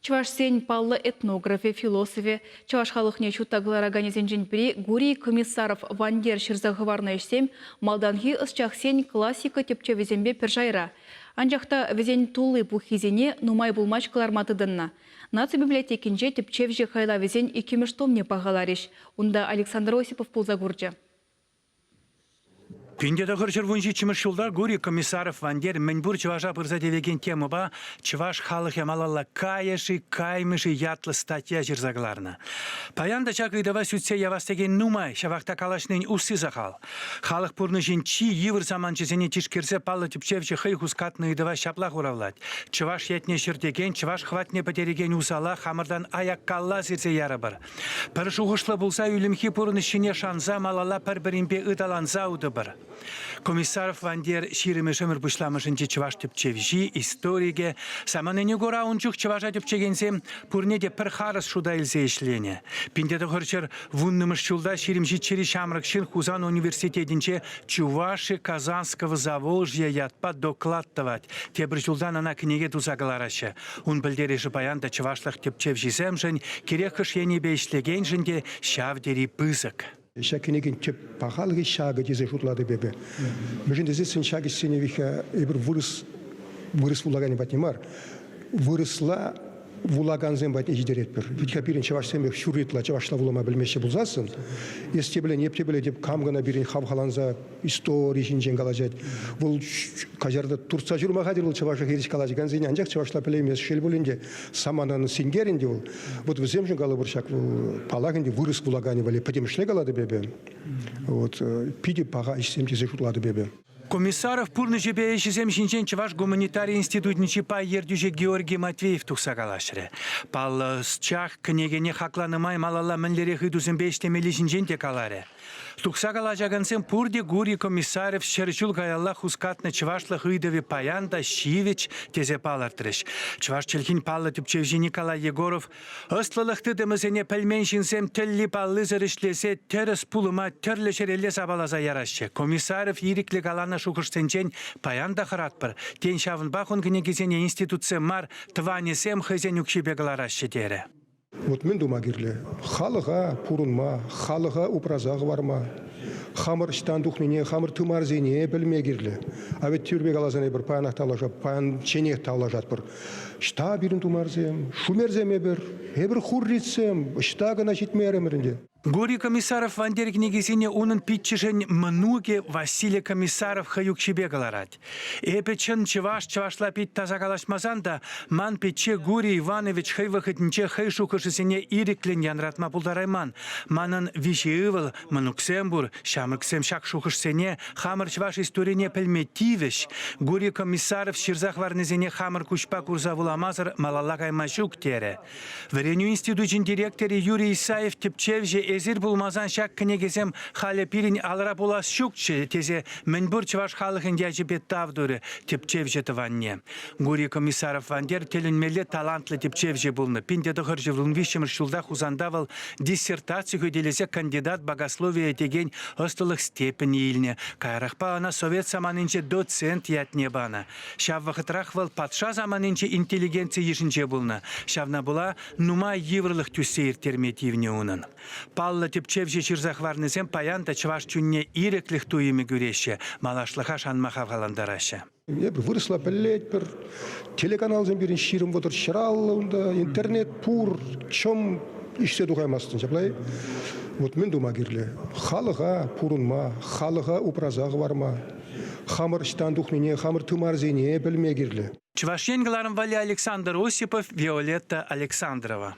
Чуваш сен паллы этнографе, философе, чуваш халықне чуттағылар организенжен бірі Гурий Комиссаров Вандер шырзағыварна ішсем, малданғы ысчақ сен классика тепче везембе піржайра. Анжақта везен тулы бұхизене нумай бұлмачкалар матыдынна. Наци библиотекінже тепчевже хайла везен екеміш томне пағалариш. Унда Александр Осипов пулзагурджа. Пиндеда хырчыр вунжи чимышулдар Гурий Комиссаров Вандер Менбур чыважа пырза девеген тема ба чываш халық ямалалла каяши, каймыши ятлы статья жирзагларна. Паянда чак идава сүтсе явастеген нумай шавақта калашнен усы захал. Халық пурны чи йывыр заманчызене тишкерсе паллы типчевче хый хускатны идава шаплах уравлать. Чываш етне шыртеген, чываш хватне потереген усала хамырдан аяк калла сирсе ярабар. Парышуғышлы булса үлімхи пурны шине шанза малала пар-бірінпе ыдаланза уды бар. Комиссаров Вандер ширемешемір бұшламышынче чываш тепчевжи, историге, саманыне гора унчук чыважа тепчегенсем, пурнеде пір харыс шуда илзе ішлене. Пиндеді ғырчыр вуннымыш чулда ширемжи чері шамрық шин Хузан университетінче Чуваши Казанского Заволжья ятпа докладтавать. Тебір чулдан ана книге тузагаларашы. Он білдереші баянда чывашлық тепчевжизем жын, керек хышене бейшлеген жынде шавдери пызык. Шакинеген теп пахалги шага дизе шутлады бебе. Межінде зесен шаги сеневиха ебір вырыс вулагани батнимар. Вырысла вулаганзен батне жидеретпер. Витка пирин чаваш сембек шуритла чавашла вулама білмеші бұлзасын. Есте білен, епте біле деп камгана бирин хавхаланза истории жинжен калажет. Бұл кажарда турца жүрма хадирл чаваша хериш калажет. Ганзене анжақ чавашла пілемес шел болінде самананы сингерінде ол. Вот візем жын калы бұршак палагінде вырыс вулагани вали патемшле калады бебе. Вот пиде паға ішсем тезе шутлады бебе. Комиссаров пурны жебе ешізем шинчен чываш гуманитарий институтничи па ердюже Георгий Матвеев тухсагалашыры. Пал счах кнегене хакланымай малала мінлері хыдузын бештемелі шинчен текалары. Тухсагалажагансен пурде Гурий Комиссаров шерчул гаялла хускатны чывашлы хыдове паянда Шивич тезе палартырыш. Чываш челхин паллы тупчевжи Николай Егоров ыстлылықты дымызене пәлмен шинсем тілі паллы зырышлесе теріс пулыма тірлі шерелі сабалаза ярашы. Комиссаров ириклі галана шукырсенчен паянда харатпыр. Тен шавын бақын кінегізене институция мар тванесем хызен үкшебегаларашы дері. Вот мен думагирле, халыға пурунма, халыға упразағы барма, хамыр штандухмене, хамыр тымарзене білмегирле. Авет тюрбе галазане бір паянақ талажап, паян ченех талажат бір. Шта бірін тумарзем, шумерземе бір, ебір хурритсем, шта гана житмеремірінде. Гурий Комиссаров Вандер книгесине унын питчешен мнуге Василий Комиссаров хаюк чебегаларать. Эпечен чывашла пить тазагалашмазан да ман пече Гурий Иванович хай выходниче хай шукашысене ириклен янратма пулдарайман. Манын вишеывал мануксембур, шамыксем шак шукашсене хамыр чваш историне пельметивеш. Гурий Комиссаров ширзах варнезене хамыр кушпа курзавуламазыр малаллагай мажук тере. Вареню институтын директоры Юрий Исаев тепчевже ezir bulmazan şak kınegezem hale pirin alara bulas şukçe teze menbur çavaş halkın gecibet tavduru tepçevje tavanne. Gurий Комиссаров Вандер telinmeli talantlı tepçevje bulunu. Pindede hırcıvlın vişimir şulda huzandaval диссертацию ödelese kandidat bagaslовия tegen ыстылық степень ilne. Kayraqpa ana Sovet zamanınca doцент yatne bana. Şav vaqıtraqval patşa zamanınca intelligentsiya yişince bulunu. Şavna bula numa yıvrılıq tüsseyir termetivne onun. Паллы тепчевже чирзахварнызем паянда чываш чунне иреклих туйыми күреше, малашлыха шанмаха ғаландарашы. Вырысла білет бір телеканалзен бірін ширым отыр шыралында, интернет пур, чом ішсе дұғаймастын, жаплай. Вот мен думагирле, халыға пурынма, халыға упразағы барма, хамыр штандухмене, хамыр тымарзене білмегирле. Чываш енгіларын вали Александр Осипов, Виолетта Александрова.